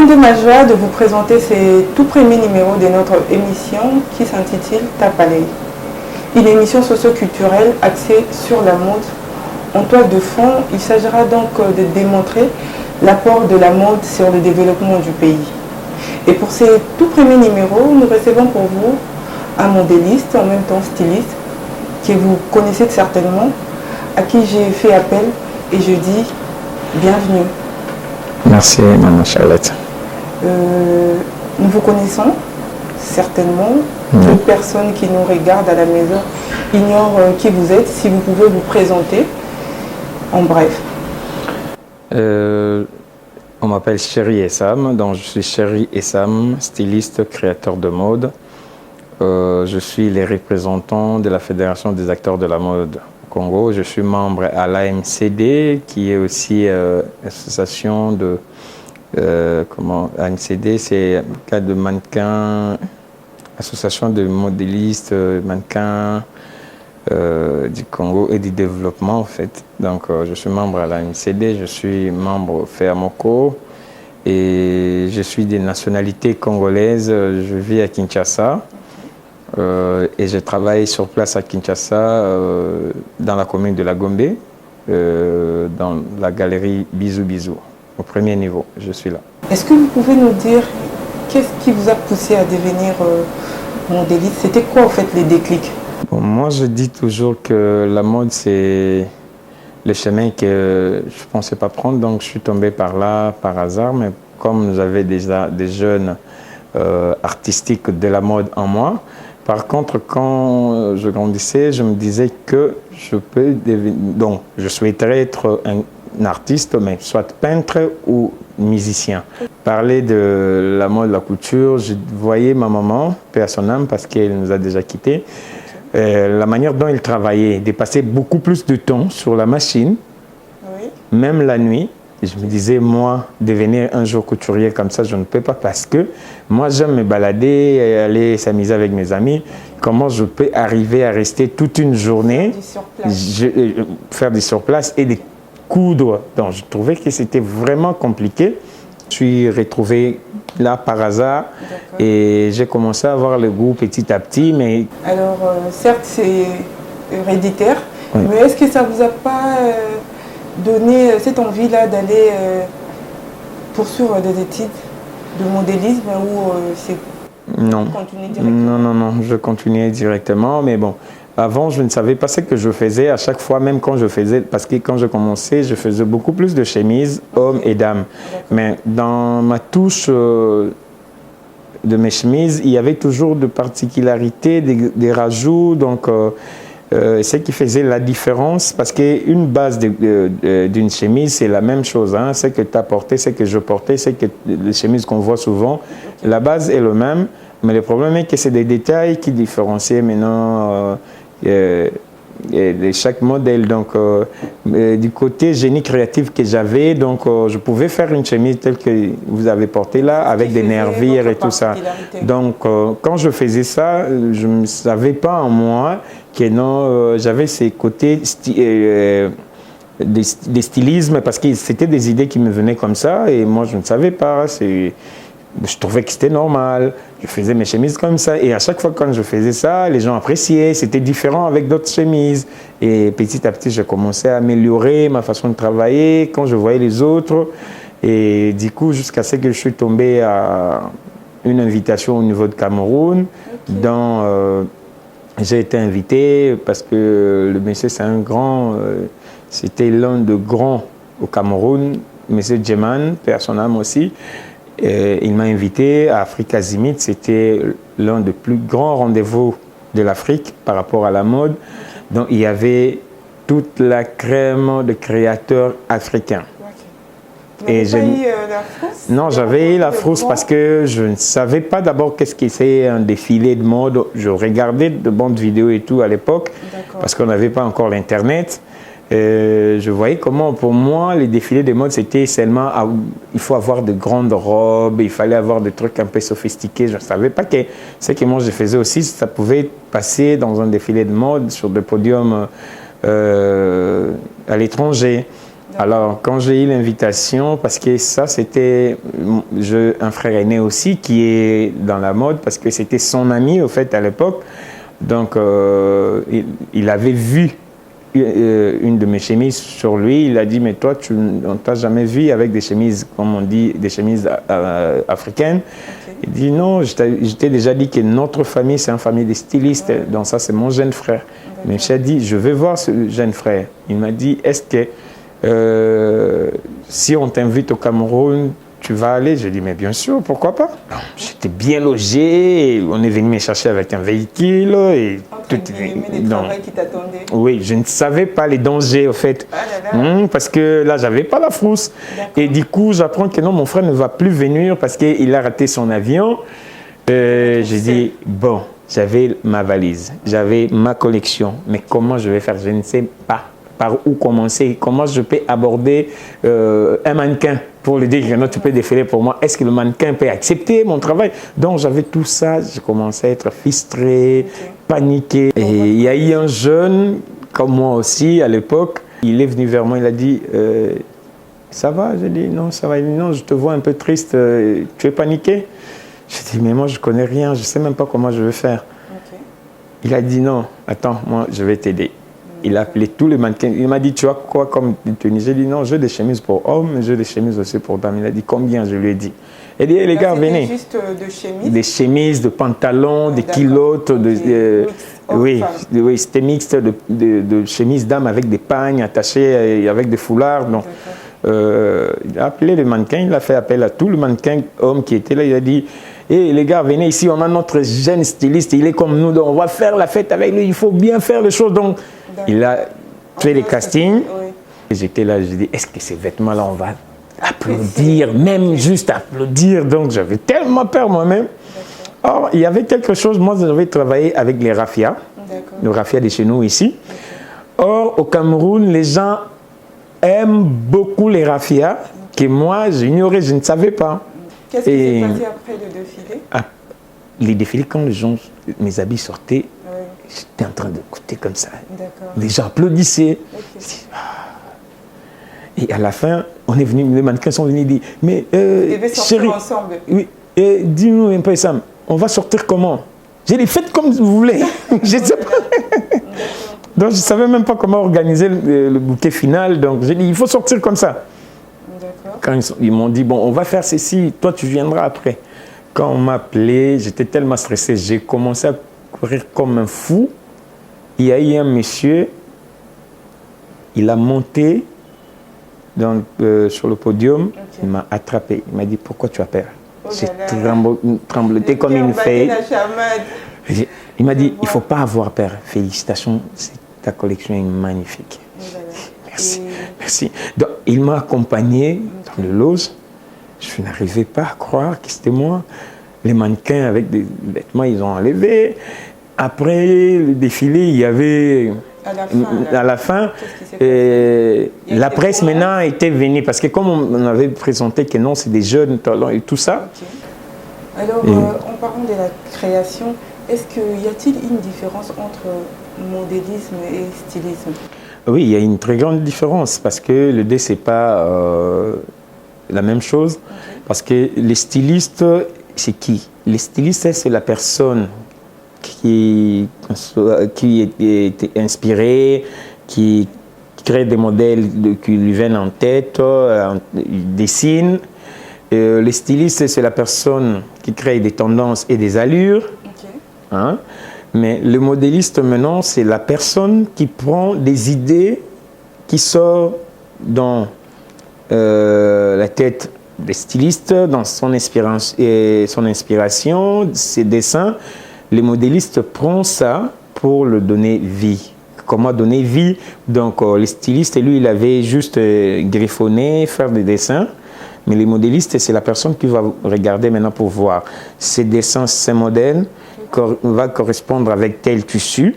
de ma joie de vous présenter ce tout premier numéro de notre émission qui s'intitule Tapalay. Une émission socio-culturelle axée sur la mode. En toile de fond, il s'agira donc de démontrer l'apport de la mode sur le développement du pays. Et pour ce tout premier numéro, nous recevons pour vous un modéliste, en même temps styliste, que vous connaissez certainement, à qui j'ai fait appel et je dis bienvenue. Merci, Maman Charlotte. Nous vous connaissons certainement. Toute personne qui nous regarde à la maison ignore qui vous êtes. Si vous pouvez vous présenter en bref. On m'appelle Chéri Essam, donc je suis Chéri Essam, styliste, créateur de mode. Je suis le représentant de la Fédération des acteurs de la mode au Congo. Je suis membre à l'AMCD, qui est aussi association de... AMCD, c'est cas de mannequins, association de modélistes, mannequins du Congo et du développement en fait. Donc je suis membre à l'AMCD, je suis membre au FEAMOCO et je suis de nationalité congolaise. Je vis à Kinshasa et je travaille sur place à Kinshasa dans la commune de la Gombe, dans la galerie Bisou Bisou. Au premier niveau, je suis là. Est-ce que vous pouvez nous dire qu'est-ce qui vous a poussé à devenir modéliste? C'était quoi en fait les déclics? Bon, moi, je dis toujours que la mode, c'est le chemin que je ne pensais pas prendre. Donc, je suis tombé par là, par hasard. Mais comme j'avais déjà des jeunes artistiques de la mode en moi, par contre, quand je grandissais, je me disais que je peux devenir... Donc, je souhaiterais être un artiste, mais soit peintre ou musicien. Parler de la mode, la couture, je voyais ma maman, paix à son âme, parce qu'elle nous a déjà quittés, la manière dont elle travaillait, de passer beaucoup plus de temps sur la machine, même la nuit. Je me disais, moi, devenir un jour couturier comme ça, je ne peux pas, parce que moi, j'aime me balader, aller s'amuser avec mes amis. Comment je peux arriver à rester toute une journée, faire du surplace et des coudre. Donc, je trouvais que c'était vraiment compliqué. Je suis retrouvé là par hasard et j'ai commencé à avoir le goût petit à petit. Mais... Alors, certes, c'est héréditaire, mais est-ce que ça ne vous a pas donné cette envie-là d'aller poursuivre des études de modélisme ou c'est non. Non, je continuais directement, mais bon. Avant, je ne savais pas ce que je faisais à chaque fois, même quand je faisais, parce que quand je commençais, je faisais beaucoup plus de chemises, hommes et dames. Mais dans ma touche de mes chemises, il y avait toujours de particularités, des rajouts, donc ce qui faisait la différence, parce qu'une base d'une chemise, c'est la même chose, hein, ce que tu as porté, ce que je portais, ce que les chemises qu'on voit souvent, la base est le même, mais le problème est que c'est des détails qui différencient maintenant de chaque modèle. Donc, du côté génie créatif que j'avais, donc je pouvais faire une chemise telle que vous avez portée là, avec des nervures et tout ça. Donc, quand je faisais ça, je ne savais pas en moi que non, j'avais ces côtés des stylismes, parce que c'était des idées qui me venaient comme ça, et moi je ne savais pas. Je trouvais que c'était normal, je faisais mes chemises comme ça, et à chaque fois quand je faisais ça, les gens appréciaient, c'était différent avec d'autres chemises. Et petit à petit, j'ai commencé à améliorer ma façon de travailler quand je voyais les autres, et du coup, jusqu'à ce que je suis tombé à une invitation au niveau de Cameroun, dont j'ai été invité parce que le monsieur, c'est un grand, c'était l'un de grands au Cameroun, monsieur Djeman, paix à son âme aussi. Il m'a invité à Africa Zimit, c'était l'un des plus grands rendez-vous de l'Afrique par rapport à la mode. Donc il y avait toute la crème de créateurs africains. Et j'ai eu la frousse? Non, j'avais eu la frousse parce que je ne savais pas d'abord qu'est-ce que c'est un défilé de mode. Je regardais de bonnes vidéos et tout à l'époque parce qu'on n'avait pas encore l'Internet. Je voyais comment, pour moi, les défilés de mode, c'était seulement, il faut avoir de grandes robes, il fallait avoir des trucs un peu sophistiqués. Je ne savais pas que ce que moi je faisais aussi, ça pouvait passer dans un défilé de mode sur des podiums à l'étranger. Alors, quand j'ai eu l'invitation, parce que ça, c'était un frère aîné aussi qui est dans la mode, parce que c'était son ami, au fait, à l'époque. Donc, il avait vu une de mes chemises sur lui. Il a dit, mais toi, on ne t'a jamais vu avec des chemises, comme on dit, des chemises africaines. Okay. Il dit, non, je t'ai déjà dit que notre famille, c'est une famille de stylistes. Ouais. Donc, ça, c'est mon jeune frère. Mais j'ai dit, je vais voir ce jeune frère. Il m'a dit, est-ce que si on t'invite au Cameroun, tu vas aller? Je dis, mais bien sûr, pourquoi pas? J'étais bien logé, on est venu me chercher avec un véhicule. Et travail qui t'attendait. Oui, je ne savais pas les dangers, au fait. Parce que là, j'avais pas la frousse. Et du coup, j'apprends que non, mon frère ne va plus venir parce qu'il a raté son avion. J'ai dit, bon, j'avais ma valise, j'avais ma collection, mais comment je vais faire? Je ne sais pas. Par où commencer? Comment je peux aborder un mannequin pour lui dire que non, tu peux défiler pour moi? Est-ce que le mannequin peut accepter mon travail? Donc j'avais tout ça, j'ai commencé à être frustré, paniqué. Et il y a eu un jeune, comme moi aussi à l'époque, il est venu vers moi, il a dit ça va? J'ai dit non, ça va. Il dit non, je te vois un peu triste, tu es paniqué? J'ai dit mais moi je ne connais rien, je ne sais même pas comment je vais faire. Il a dit non, attends, moi je vais t'aider. Il a appelé tous les mannequins. Il m'a dit, tu as quoi comme tenue? J'ai dit, non, j'ai des chemises pour hommes, j'ai des chemises aussi pour dames. Il a dit, combien? Je lui ai dit. Il a dit, les gars, venez. Juste de chemises? Des chemises, de pantalons, des culottes. Oui, c'était mixte de chemises dames avec des pagnes attachées avec des foulards. Donc, il a appelé les mannequins, il a fait appel à tous les mannequins hommes qui étaient là. Il a dit, hey, les gars, venez ici, on a notre jeune styliste, il est comme nous, donc on va faire la fête avec lui, il faut bien faire les choses. Donc, il a fait les castings. Et j'étais là, je dis, est-ce que ces vêtements-là, on va applaudir, même juste applaudir? Donc, j'avais tellement peur moi-même. Or, il y avait quelque chose, moi, j'avais travaillé avec les raffias, le raffia de chez nous ici. Or, au Cameroun, les gens aiment beaucoup les raffias, que moi, j'ignorais, je ne savais pas. Qu'est-ce qui s'est passé après le défilé? Les défilés, quand les gens, mes habits sortaient, j'étais en train d'écouter comme ça. Les gens applaudissaient. Et à la fin, on est venu, les mannequins sont venus dire, mais chérie, ensemble. Oui, dis-nous un peu Sam, on va sortir comment? J'ai dit, faites comme vous voulez. Je sais pas. Donc je ne savais même pas comment organiser le bouquet final. Donc j'ai dit, il faut sortir comme ça. Quand ils m'ont dit, bon, on va faire ceci, toi tu viendras après. Quand on m'a appelé, j'étais tellement stressé, j'ai commencé à courir comme un fou. Il y a eu un monsieur, il a monté sur le podium, il m'a attrapé. Il m'a dit, pourquoi tu as peur? J'ai trembloté comme une feuille. Il m'a dit, il ne faut pas avoir peur. Félicitations, ta collection est magnifique. Merci, merci. Donc, il m'a accompagné dans le loge. Je n'arrivais pas à croire que c'était moi. Les mannequins avec des vêtements, ils ont enlevé. Après le défilé, il y avait... À la fin, la presse maintenant était venue. Parce que comme on avait présenté que non, c'est des jeunes talents et tout ça. Alors, en parlant de la création, y a-t-il une différence entre modélisme et stylisme? Oui, il y a une très grande différence parce que le dé, ce n'est pas la même chose. Parce que les stylistes, c'est qui? Les stylistes, c'est la personne qui est inspirée, qui crée des modèles qui lui viennent en tête, il dessine. Les stylistes, c'est la personne qui crée des tendances et des allures. Hein? Mais le modéliste, maintenant, c'est la personne qui prend des idées qui sortent dans la tête des stylistes, dans son inspiration, ses dessins. Le modéliste prend ça pour le donner vie. Comment donner vie? Donc, le styliste, lui, il avait juste griffonné, faire des dessins. Mais les modélistes, c'est la personne qui va regarder maintenant pour voir ces dessins, ces modèles va correspondre avec tel tissu.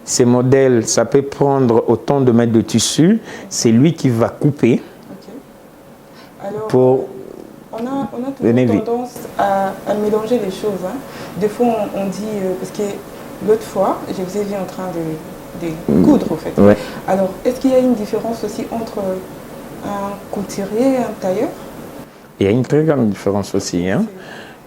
Ces modèles, ça peut prendre autant de mètres de tissu. C'est lui qui va couper. Alors, pour on a toujours tendance à mélanger les choses. Hein. Des fois, on dit, parce que l'autre fois, je vous ai vu en train de coudre, en fait. Alors, est-ce qu'il y a une différence aussi entre Un couturier, un tailleur? Il y a une très grande différence aussi. Hein?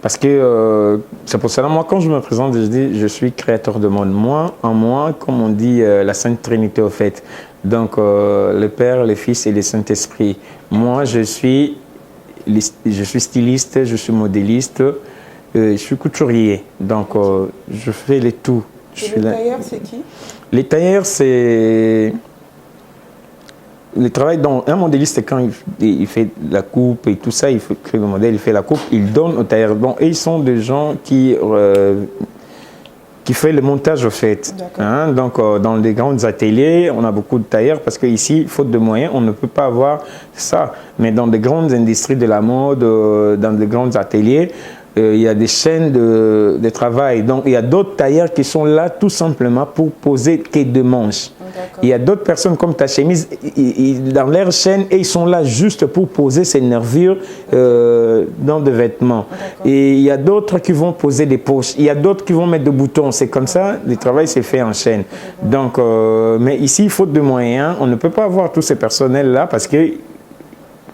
Parce que c'est pour cela, moi, quand je me présente, je dis je suis créateur de mode. Moi, en moi, comme on dit, la Sainte Trinité au fait. Donc, le Père, le Fils et le Saint-Esprit. Moi, je suis styliste, je suis modéliste, je suis couturier. Donc, je fais les tout. Et le tailleur, c'est qui? Les tailleurs, c'est... Le travail dans un modéliste, quand il fait la coupe et tout ça, il crée le modèle, il fait la coupe, il donne au tailleur. Bon, et ils sont des gens qui font le montage au fait. Hein? Donc, dans les grands ateliers, on a beaucoup de tailleurs parce qu'ici, faute de moyens, on ne peut pas avoir ça. Mais dans des grandes industries de la mode, dans des grands ateliers, il y a des chaînes de travail. Donc, il y a d'autres tailleurs qui sont là tout simplement pour poser quai de manches. Il y a d'autres personnes comme ta chemise, dans leur chaîne, et ils sont là juste pour poser ces nervures dans des vêtements. Et il y a d'autres qui vont poser des poches. Il y a d'autres qui vont mettre des boutons. C'est comme ça, le travail s'est fait en chaîne. Donc, mais ici, faute de moyens, on ne peut pas avoir tous ces personnels-là parce que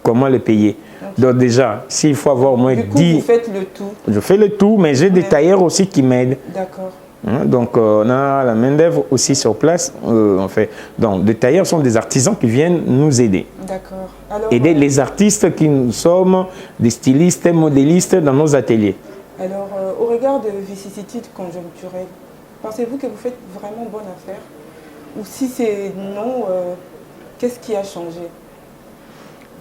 comment les payer? Donc déjà, s'il faut avoir au moins 10... vous faites le tout? Je fais le tout, mais j'ai des tailleurs aussi qui m'aident. D'accord. Hein, donc, on a la main-d'œuvre aussi sur place. On fait. Donc, les tailleurs sont des artisans qui viennent nous aider. D'accord. Aider les artistes qui nous sommes, des stylistes, modélistes dans nos ateliers. Alors, au regard de vicissitudes conjoncturelles, pensez-vous que vous faites vraiment bonne affaire? Ou si c'est non, qu'est-ce qui a changé?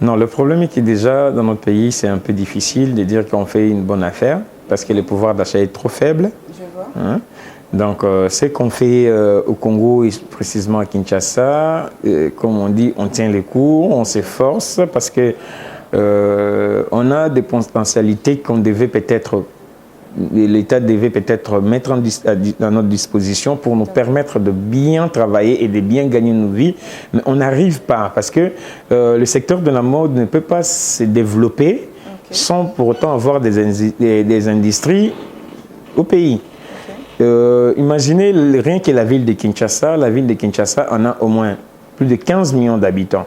Non, le problème est que déjà, dans notre pays, c'est un peu difficile de dire qu'on fait une bonne affaire parce que le pouvoir d'achat est trop faible. Je vois. Hein? Donc, ce qu'on fait au Congo et précisément à Kinshasa, comme on dit, on tient les cours, on s'efforce parce que on a des potentialités qu'on devait peut-être, l'État devait peut-être mettre à notre disposition pour nous permettre de bien travailler et de bien gagner nos vies. Mais on n'arrive pas parce que le secteur de la mode ne peut pas se développer sans pour autant avoir des industries au pays. Imaginez rien que la ville de Kinshasa. La ville de Kinshasa en a au moins plus de 15 millions d'habitants.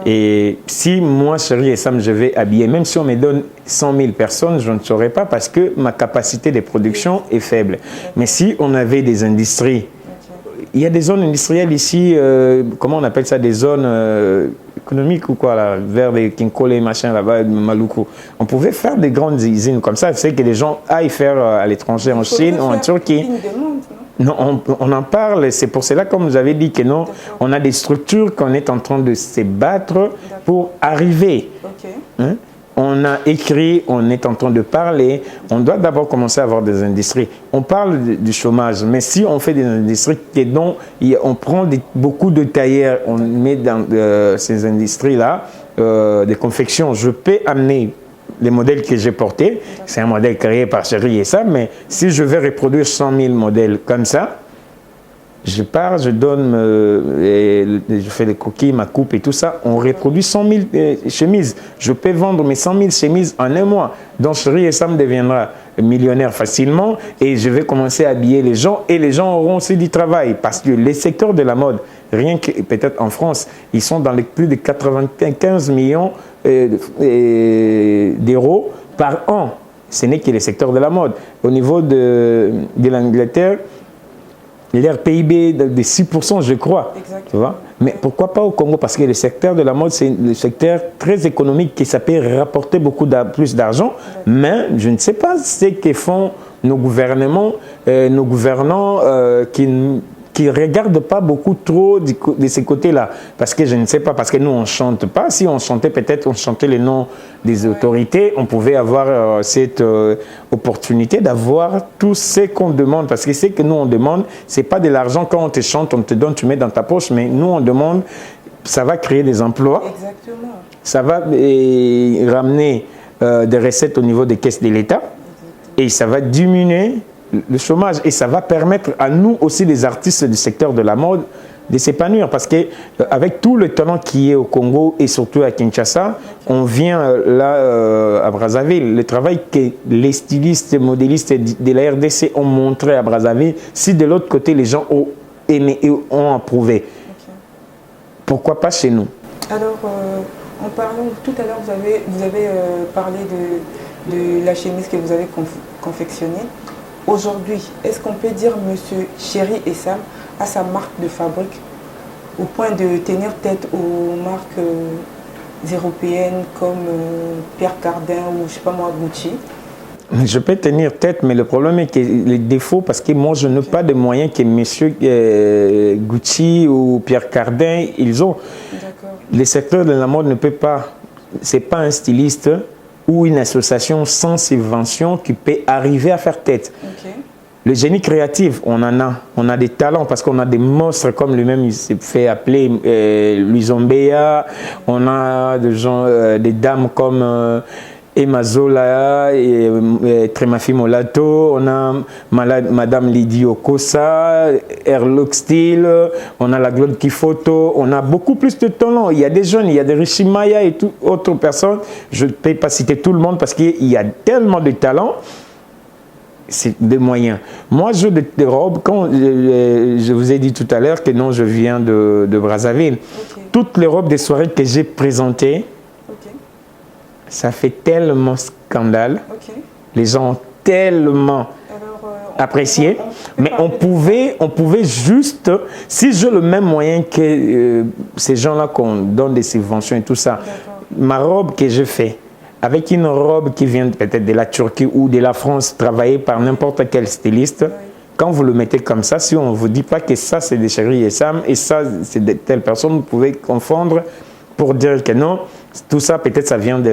Et si moi, chérie et Sam, je vais habiller, même si on me donne 100 000 personnes, je ne saurais pas parce que ma capacité de production est faible. Mais si on avait des industries, il y a des zones industrielles ici, comment on appelle ça, des zones économiques ou quoi, là, vers les Kinkole, machin, là-bas, Maluku. On pouvait faire des grandes usines comme ça, c'est que les gens aillent faire à l'étranger, en Chine ou en Turquie. Non, on en parle, c'est pour cela, comme vous avez dit, que non, on a des structures qu'on est en train de se battre pour arriver. Hein? On a écrit, on est en train de parler, on doit d'abord commencer à avoir des industries. On parle du chômage, mais si on fait des industries dont on prend beaucoup de tailleurs, on met dans ces industries-là des confections, je peux amener les modèles que j'ai portés, c'est un modèle créé par Chérie et Sam, mais si je vais reproduire 100 000 modèles comme ça, je pars, je donne, je fais les croquis, ma coupe et tout ça, on reproduit 100 000 chemises. Je peux vendre mes 100 000 chemises en un mois. Donc Chérie et Sam deviendra millionnaire facilement et je vais commencer à habiller les gens et les gens auront aussi du travail parce que les secteurs de la mode, rien que peut-être en France, ils sont dans les plus de 95 millions d'euros par an. Ce n'est que les secteurs de la mode. Au niveau de l'Angleterre, leur PIB de 6%, je crois. Tu vois? Mais pourquoi pas au Congo? Parce que le secteur de la mode, c'est le secteur très économique qui ça peut rapporter beaucoup plus d'argent. Mais je ne sais pas ce que font nos gouvernements, nos gouvernants qui ne regardent pas beaucoup trop de ces côtés-là. Parce que je ne sais pas, parce que nous, on ne chante pas. Si on chantait, peut-être on chantait les noms des autorités, on pouvait avoir cette opportunité d'avoir tout ce qu'on demande. Parce que ce que nous, on demande, ce n'est pas de l'argent. Quand on te chante, on te donne, tu mets dans ta poche. Mais nous, on demande, ça va créer des emplois. Exactement. Ça va ramener des recettes au niveau des caisses de l'État. Et ça va diminuer le chômage et ça va permettre à nous aussi, les artistes du secteur de la mode, de s'épanouir parce que avec tout le talent qui est au Congo et surtout à Kinshasa, on vient là à Brazzaville. Le travail que les stylistes et modélistes de la RDC ont montré à Brazzaville, si de l'autre côté les gens ont aimé et ont approuvé, pourquoi pas chez nous? Alors, En parlant, tout à l'heure, vous avez parlé de la chemise que vous avez confectionnée. Aujourd'hui, est-ce qu'on peut dire Monsieur Chéri et Sam a sa marque de fabrique au point de tenir tête aux marques européennes comme Pierre Cardin ou je sais pas moi, Gucci? Je peux tenir tête, mais le problème est que les défauts, parce que moi je n'ai pas de moyens que messieurs Gucci ou Pierre Cardin, ils ont. Les secteurs de la mode ne peut pas, c'est pas un styliste ou une association sans subvention qui peut arriver à faire tête. Okay. Le génie créatif, on en a. On a des talents parce qu'on a des monstres comme lui-même, il s'est fait appeler Luizombea. On a des gens, des dames comme Emma Zola et Tremafi Molato. On a Madame Lydie Okosa, Airlock Steel. On a la Claude Kifoto. On a beaucoup plus de talents. Il y a des jeunes, il y a des Richimaya et toutes autres personnes. Je ne peux pas citer tout le monde parce qu'il y a tellement de talents. C'est des moyens. Moi, je des robes, quand je vous ai dit tout à l'heure que non, je viens de Brazzaville. Okay. Toutes les robes des soirées que j'ai présentées, okay, ça fait tellement scandale. Okay. Les gens ont tellement apprécié. Mais on pouvait juste, si j'ai le même moyen que ces gens-là qu'on donne des subventions et tout ça, ma robe que je fais, avec une robe qui vient peut-être de la Turquie ou de la France, travaillée par n'importe quel styliste, quand vous le mettez comme ça, si on ne vous dit pas que ça c'est des Chéri et Sam, et ça c'est de telle personne, vous pouvez confondre pour dire que non, tout ça peut-être ça vient de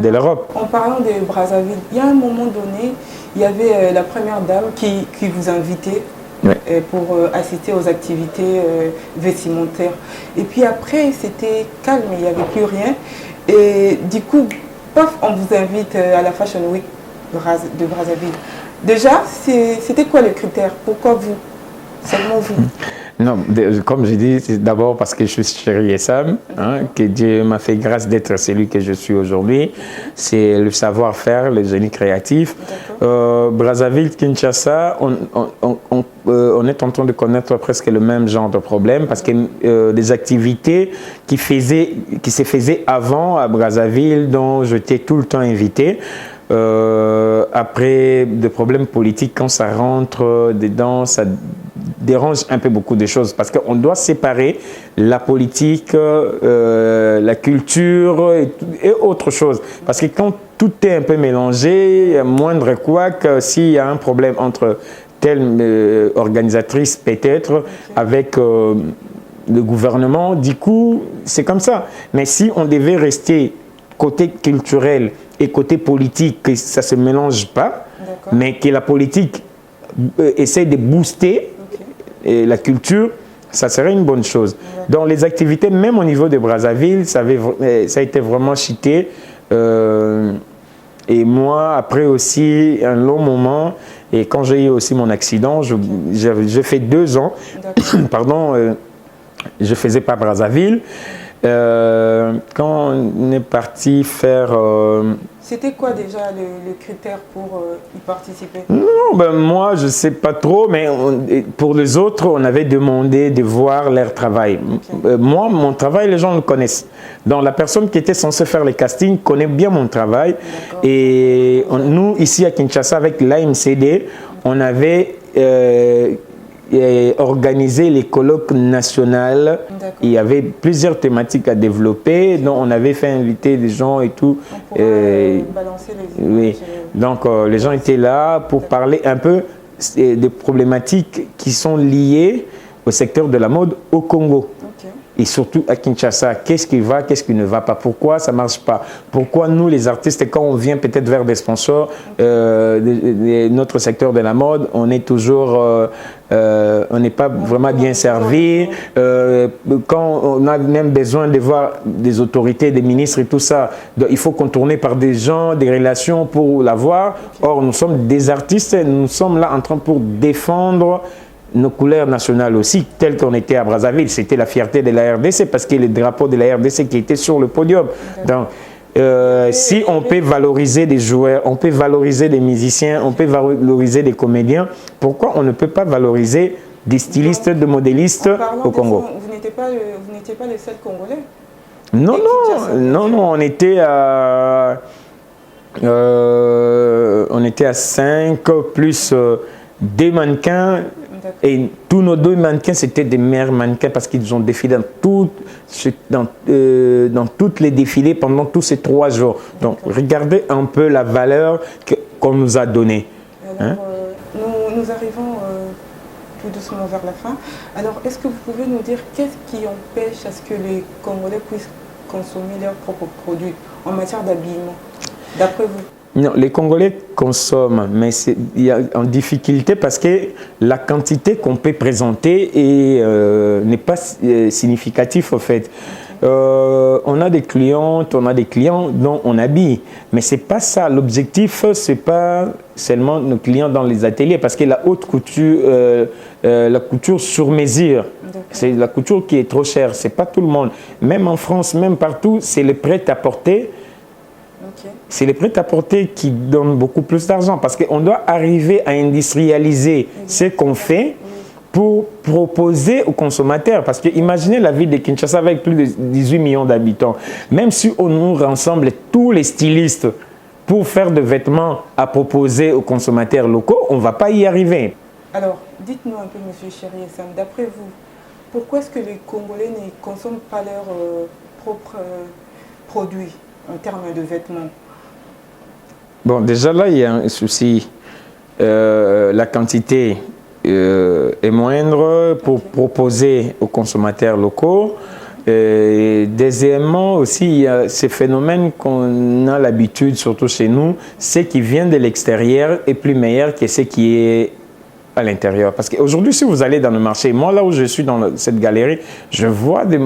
l'Europe. En parlant de Brazzaville, il y a un moment donné, il y avait la première dame qui vous invitait pour assister aux activités vestimentaires. Et puis après, c'était calme, il n'y avait plus rien. Et du coup, paf, on vous invite à la Fashion Week de Brazzaville. Déjà, c'était quoi le critère? Pourquoi vous? Seulement vous? Non, comme je dis, c'est d'abord parce que je suis Chéri et Sam, hein, que Dieu m'a fait grâce d'être celui que je suis aujourd'hui. C'est le savoir-faire, le génie créatif. Brazzaville, Kinshasa, on est en train de connaître presque le même genre de problème parce que des activités qui se faisaient avant à Brazzaville, dont j'étais tout le temps invité. Après des problèmes politiques, quand ça rentre dedans, ça dérange un peu beaucoup de choses parce qu'on doit séparer la politique, la culture et autre chose. Parce que quand tout est un peu mélangé, moindre quoi que s'il y a un problème entre telle organisatrice peut-être avec le gouvernement, du coup, c'est comme ça. Mais si on devait rester côté culturel et côté politique, que ça ne se mélange pas, mais que la politique essaie de booster la culture, ça serait une bonne chose. Dans les activités, même au niveau de Brazzaville, ça a été vraiment cheaté. Et moi, après aussi un long moment, et quand j'ai eu aussi mon accident, j'ai fait 2 ans, pardon, je ne faisais pas Brazzaville. Quand on est parti faire... C'était quoi déjà le critère pour y participer? Non, ben moi je ne sais pas trop, mais pour les autres, on avait demandé de voir leur travail. Moi, mon travail, les gens le connaissent. Donc la personne qui était censée faire les castings connaît bien mon travail. Et nous, ici à Kinshasa, avec l'AMCD, on avait... organiser les colloques nationales. Il y avait plusieurs thématiques à développer, donc on avait fait inviter des gens et tout. Balancer les oui. Donc les gens étaient là pour parler un peu des problématiques qui sont liées au secteur de la mode au Congo. Et surtout à Kinshasa, qu'est-ce qui va, qu'est-ce qui ne va pas, pourquoi ça ne marche pas, pourquoi nous les artistes, quand on vient peut-être vers des sponsors, notre secteur de la mode, on est toujours, on n'est pas vraiment bien servi, quand on a même besoin de voir des autorités, des ministres et tout ça, il faut contourner par des gens, des relations pour l'avoir. Or, nous sommes des artistes, nous sommes là en train pour défendre nos couleurs nationales aussi, telles qu'on était à Brazzaville. C'était la fierté de la RDC parce que le drapeau de la RDC qui était sur le podium. Donc, si on peut valoriser des joueurs, on peut valoriser des musiciens, on peut valoriser des comédiens, pourquoi on ne peut pas valoriser des stylistes, des modélistes au Congo? Vous n'étiez pas les seuls Congolais? Non, non, on était à 5 plus des mannequins. Et tous nos 2 mannequins, c'était des meilleurs mannequins parce qu'ils ont défilé dans toutes les défilés pendant tous ces 3 jours. Donc, regardez un peu la valeur qu'on nous a donnée. Alors, nous arrivons tout doucement vers la fin. Alors, est-ce que vous pouvez nous dire qu'est-ce qui empêche à ce que les Congolais puissent consommer leurs propres produits en matière d'habillement, d'après vous? Non, les Congolais consomment, mais il y a en difficulté parce que la quantité qu'on peut présenter n'est pas significative au fait. On a des clientes, on a des clients dont on habille, mais c'est pas ça. L'objectif, c'est pas seulement nos clients dans les ateliers, parce que la haute couture, la couture sur mesure, c'est la couture qui est trop chère. C'est pas tout le monde. Même en France, même partout, c'est le prêt-à-porter. C'est les prêt-à-porter qui donnent beaucoup plus d'argent parce qu'on doit arriver à industrialiser ce qu'on fait pour proposer aux consommateurs. Parce que imaginez la ville de Kinshasa avec plus de 18 millions d'habitants. Même si on nous rassemble tous les stylistes pour faire des vêtements à proposer aux consommateurs locaux, on ne va pas y arriver. Alors, dites-nous un peu, M. Chéri Essam, d'après vous, pourquoi est-ce que les Congolais ne consomment pas leurs propres produits en termes de vêtements? Bon, déjà là, il y a un souci. La quantité est moindre pour proposer aux consommateurs locaux. Deuxièmement, aussi, il y a ces phénomènes qu'on a l'habitude, surtout chez nous, ce qui vient de l'extérieur est plus meilleur que ce qui est à l'intérieur. Parce qu'aujourd'hui, si vous allez dans le marché, moi là où je suis dans cette galerie, je vois des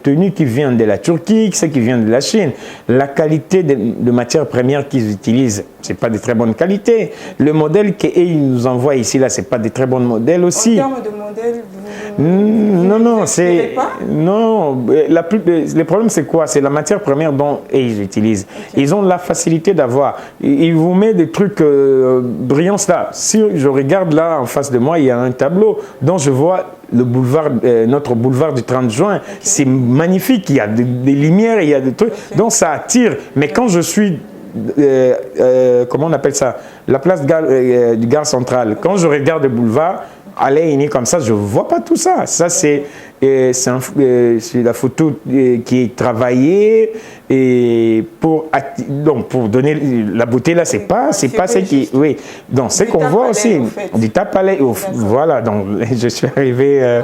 tenues qui viennent de la Turquie, ce qui vient de la Chine. La qualité de matières premières qu'ils utilisent, c'est pas de très bonne qualité. Le modèle qu'ils nous envoient ici, là, c'est pas de très bons modèles aussi. En termes de modèles, non, c'est... Non, le problème c'est quoi? C'est la matière première dont ils utilisent. Okay. Ils ont la facilité d'avoir. Ils vous mettent des trucs brillants là. Si je regarde là en face de moi, il y a un tableau dont je vois le boulevard, notre boulevard du 30 juin. Okay. C'est magnifique, il y a des lumières, il y a des trucs. Okay. Donc ça attire. Mais quand je suis... comment on appelle ça? La place du gare centrale. Quand je regarde le boulevard, aller comme ça, je ne vois pas tout ça. Ça, c'est la photo qui est travaillée et pour donner la beauté là, c'est pas ce qui... Oui, donc c'est qu'on voit aussi. Du tape à l'œil. Voilà, donc je suis arrivé...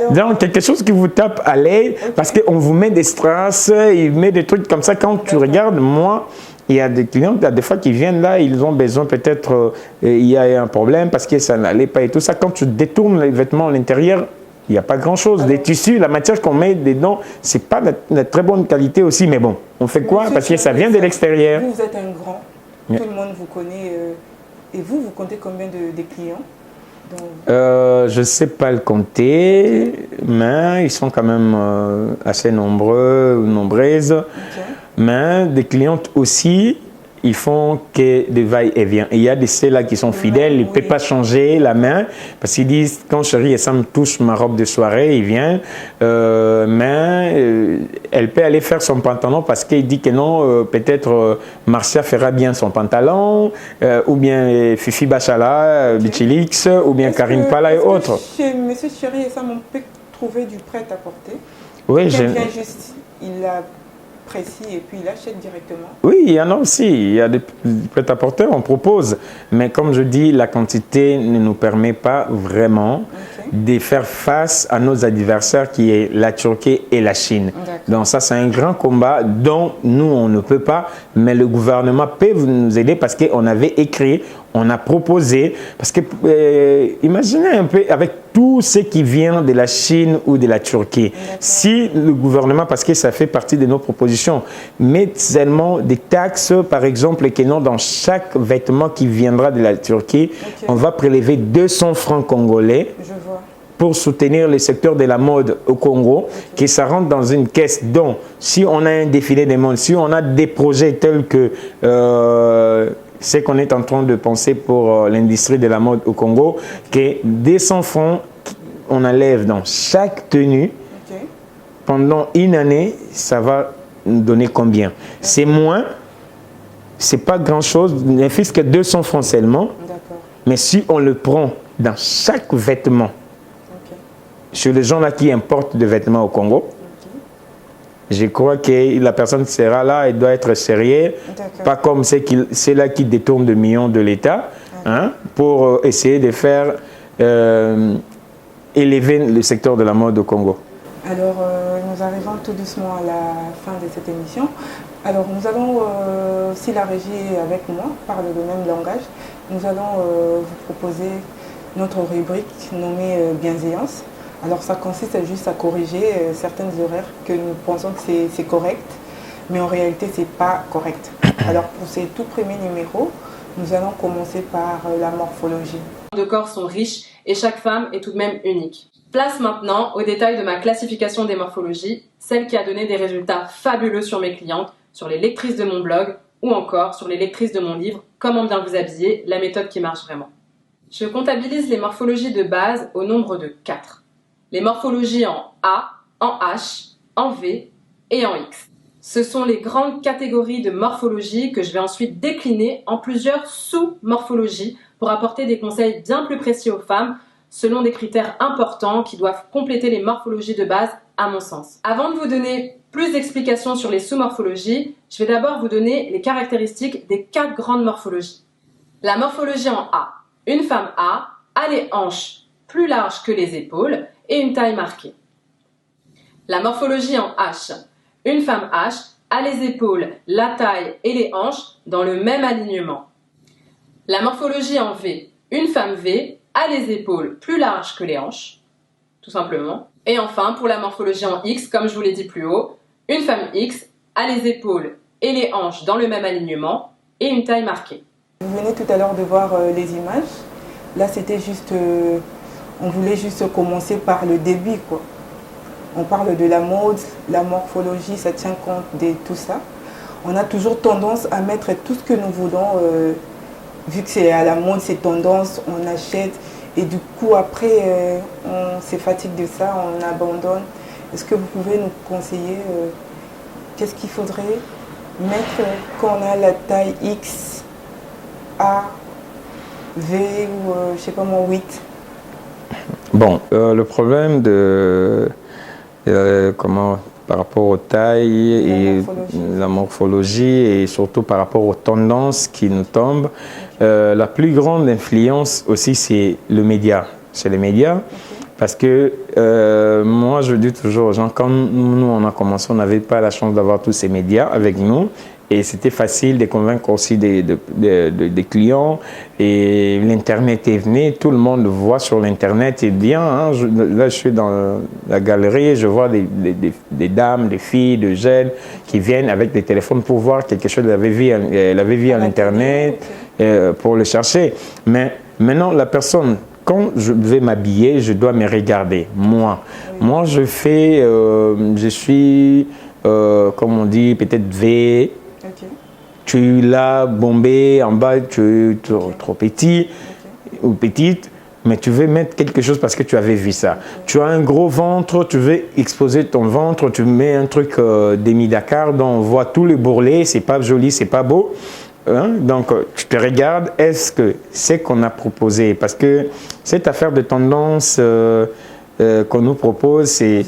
donc quelque chose qui vous tape à l'œil parce qu'on vous met des strass, il met des trucs comme ça. Quand tu regardes, moi... Il y a des clients, il y a des fois qui viennent là, ils ont besoin peut-être, il y a un problème parce que ça n'allait pas et tout ça. Quand tu détournes les vêtements à l'intérieur, il n'y a pas grand-chose. Les tissus, la matière qu'on met dedans, ce n'est pas de très bonne qualité aussi. Mais bon, on fait quoi? Parce que ça vient de l'extérieur. Vous êtes un grand, tout le monde vous connaît. Et vous comptez combien de clients? Je ne sais pas le compter, mais ils sont quand même assez nombreux, nombreuses. Mais des clientes aussi, ils font que des va-et-vient. Il y a de ceux-là qui sont fidèles, ils ne peuvent pas changer la main parce qu'ils disent quand Chéri Essam touche ma robe de soirée, il vient. Mais elle peut aller faire son pantalon parce qu'il dit que non, peut-être Marcia fera bien son pantalon, ou bien Fifi Bachala, Bichilix, ou bien Karim Pala et autres. Chez M. Chéri Essam, on peut trouver du prêt-à-porter. Oui, vient juste, il a précis et puis il achète directement. Oui, il y en a aussi. Il y a des prêt-à-porter, on propose. Mais comme je dis, la quantité ne nous permet pas vraiment de faire face à nos adversaires qui est la Turquie et la Chine. Donc ça, c'est un grand combat dont nous, on ne peut pas, mais le gouvernement peut nous aider parce qu'on avait écrit, on a proposé, parce que imaginez un peu avec tout ce qui vient de la Chine ou de la Turquie. Si le gouvernement, parce que ça fait partie de nos propositions, met seulement des taxes, par exemple, que non, dans chaque vêtement qui viendra de la Turquie, on va prélever 200 francs congolais pour soutenir le secteur de la mode au Congo, que ça rentre dans une caisse. Donc, si on a un défilé des modes, si on a des projets tels que ce qu'on est en train de penser pour l'industrie de la mode au Congo, que 200 francs, on enlève dans chaque tenue pendant une année, ça va nous donner combien? C'est moins, c'est pas grand-chose, ne fût-ce que 200 francs seulement. Mais si on le prend dans chaque vêtement, chez les gens là qui importent des vêtements au Congo, je crois que la personne sera là, elle doit être sérieuse, pas comme c'est là qui détourne des millions de l'État, hein, pour essayer de faire élever le secteur de la mode au Congo. Alors, nous arrivons tout doucement à la fin de cette émission. Alors, nous allons, si la régie est avec moi, parle le même langage, nous allons vous proposer notre rubrique nommée Bienséance. Alors, ça consiste juste à corriger certaines horaires que nous pensons que c'est correct, mais en réalité, ce n'est pas correct. Alors, pour ces tout premiers numéros, nous allons commencer par la morphologie. Les corps sont riches et chaque femme est tout de même unique. Place maintenant au détail de ma classification des morphologies, celle qui a donné des résultats fabuleux sur mes clientes, sur les lectrices de mon blog ou encore sur les lectrices de mon livre « Comment bien vous habiller, la méthode qui marche vraiment ». Je comptabilise les morphologies de base au nombre de 4. Les morphologies en A, en H, en V et en X. Ce sont les grandes catégories de morphologie que je vais ensuite décliner en plusieurs sous-morphologies pour apporter des conseils bien plus précis aux femmes selon des critères importants qui doivent compléter les morphologies de base à mon sens. Avant de vous donner plus d'explications sur les sous-morphologies, je vais d'abord vous donner les caractéristiques des 4 grandes morphologies. La morphologie en A. Une femme a les hanches plus larges que les épaules et une taille marquée. La morphologie en H. Une femme H a les épaules, la taille et les hanches dans le même alignement. La morphologie en V. Une femme V a les épaules plus larges que les hanches, tout simplement. Et enfin, pour la morphologie en X, comme je vous l'ai dit plus haut, une femme X a les épaules et les hanches dans le même alignement et une taille marquée. Vous venez tout à l'heure de voir les images. Là, c'était juste... on voulait juste commencer par le début, quoi. On parle de la mode, la morphologie, ça tient compte de tout ça. On a toujours tendance à mettre tout ce que nous voulons, vu que c'est à la mode, c'est tendance, on achète. Et du coup, après, on se fatigue de ça, on abandonne. Est-ce que vous pouvez nous conseiller qu'est-ce qu'il faudrait mettre quand on a la taille X, A, V ou je sais pas moi, 8? Bon, le problème de par rapport aux tailles et la morphologie et surtout par rapport aux tendances qui nous tombent, la plus grande influence aussi c'est le média. C'est les médias. Parce que moi, je dis toujours aux gens, quand nous, on a commencé, on n'avait pas la chance d'avoir tous ces médias avec nous. Et c'était facile de convaincre aussi des clients. Et l'Internet est venu, tout le monde voit sur l'Internet. Et bien, hein, là, je suis dans la galerie, je vois des dames, des filles, des jeunes qui viennent avec des téléphones pour voir quelque chose qu'elle avait vu à l'Internet pour le chercher. Mais maintenant, la personne... Quand je vais m'habiller, je dois me regarder, moi. Moi, je suis, comme on dit, peut-être V. Tu es là, bombé, en bas, tu es trop petit ou petite, mais tu veux mettre quelque chose parce que tu avais vu ça. Tu as un gros ventre, tu veux exposer ton ventre, tu mets un truc demi-Dakar dont on voit tous les bourrelets, c'est pas joli, c'est pas beau. Hein? Donc, tu te regardes, est-ce que c'est qu'on a proposé? Parce que cette affaire de tendance qu'on nous propose, c'est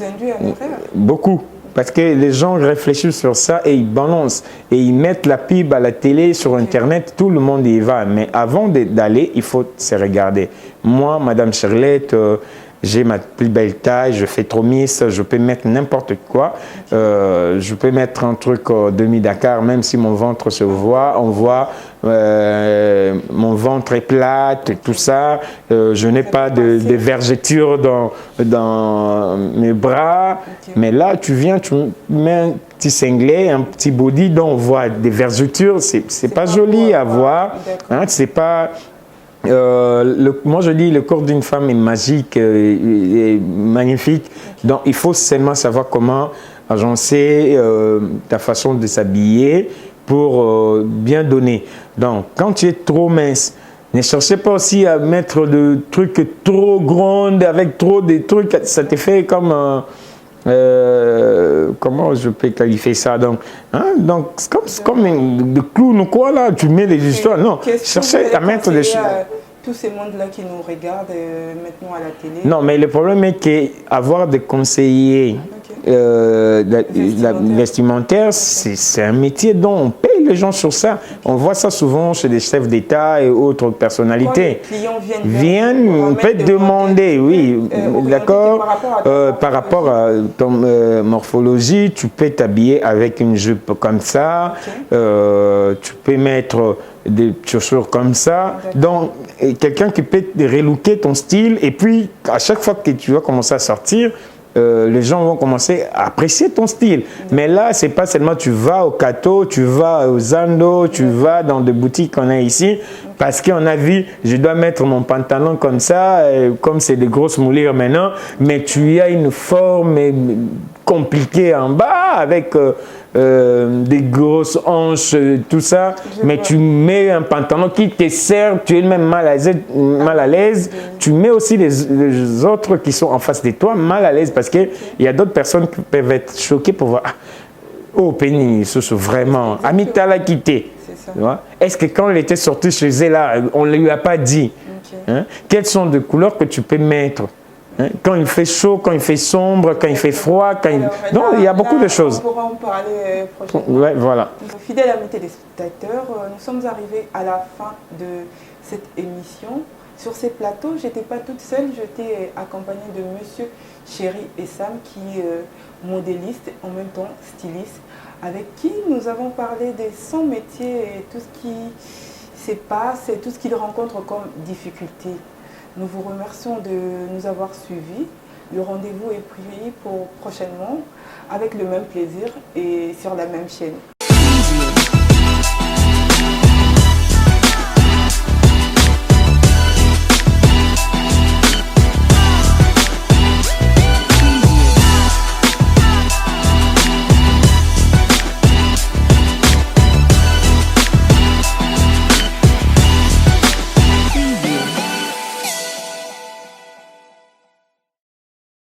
beaucoup. Parce que les gens réfléchissent sur ça et ils balancent. Et ils mettent la pub à la télé, sur Internet, tout le monde y va. Mais avant d'aller, il faut se regarder. Moi, Madame Charlotte, j'ai ma plus belle taille, je fais trop miss, je peux mettre n'importe quoi. Je peux mettre un truc demi-Dakar, même si mon ventre se voit. On voit mon ventre est plate et tout ça. Je n'ai pas de vergeture dans mes bras. Mais là, tu viens, tu mets un petit cinglet, un petit body dont on voit des vergetures. C'est pas joli à voir. Hein, c'est pas... moi je dis le corps d'une femme est magique et magnifique, donc il faut seulement savoir comment agencer ta façon de s'habiller pour bien donner. Donc quand tu es trop mince, ne cherchez pas aussi à mettre des trucs trop grands avec trop de trucs, ça te fait comme comment je peux qualifier ça? Donc, c'est comme de clown ou quoi là, tu mets les histoires. Non, chercher à mettre des choses. Tous ces mondes-là qui nous regardent maintenant à la télé. Non, mais le problème est qu'avoir des conseillers vestimentaires, c'est un métier dont on paye les gens sur ça. On voit ça souvent chez des chefs d'État et autres personnalités. Quand les clients viennent peut demander, oui, d'accord, par rapport à ton morphologie, tu peux t'habiller avec une jupe comme ça, tu peux mettre des chaussures comme ça. Donc, quelqu'un qui peut relooker ton style, et puis à chaque fois que tu vas commencer à sortir, les gens vont commencer à apprécier ton style. Mais là, c'est pas seulement tu vas au Cato, tu vas au Zando, tu vas dans des boutiques qu'on a ici, parce qu'on a vu, je dois mettre mon pantalon comme ça, comme c'est des grosses moulures maintenant, mais tu as une forme compliquée en bas, avec des grosses hanches, tout ça, mais tu mets un pantalon qui te sert, tu es même mal à l'aise, tu mets aussi les autres qui sont en face de toi mal à l'aise, parce qu'il y a d'autres personnes qui peuvent être choquées pour voir, oh Penny, vraiment, Amita l'a quitté. Est-ce que quand elle était sortie chez elle, là, on ne lui a pas dit hein, quelles sont les couleurs que tu peux mettre? Quand il fait chaud, quand il fait sombre, quand il fait froid, non, il y a beaucoup de choses. On pourra en parler prochainement. Ouais, voilà. Fidèles amis téléspectateurs, nous sommes arrivés à la fin de cette émission. Sur ces plateaux, je n'étais pas toute seule, j'étais accompagnée de Monsieur Chéri et Sam, qui est modéliste, en même temps styliste, avec qui nous avons parlé de son métier et tout ce qui se passe et tout ce qu'il rencontre comme difficulté. Nous vous remercions de nous avoir suivis. Le rendez-vous est pris pour prochainement avec le même plaisir et sur la même chaîne.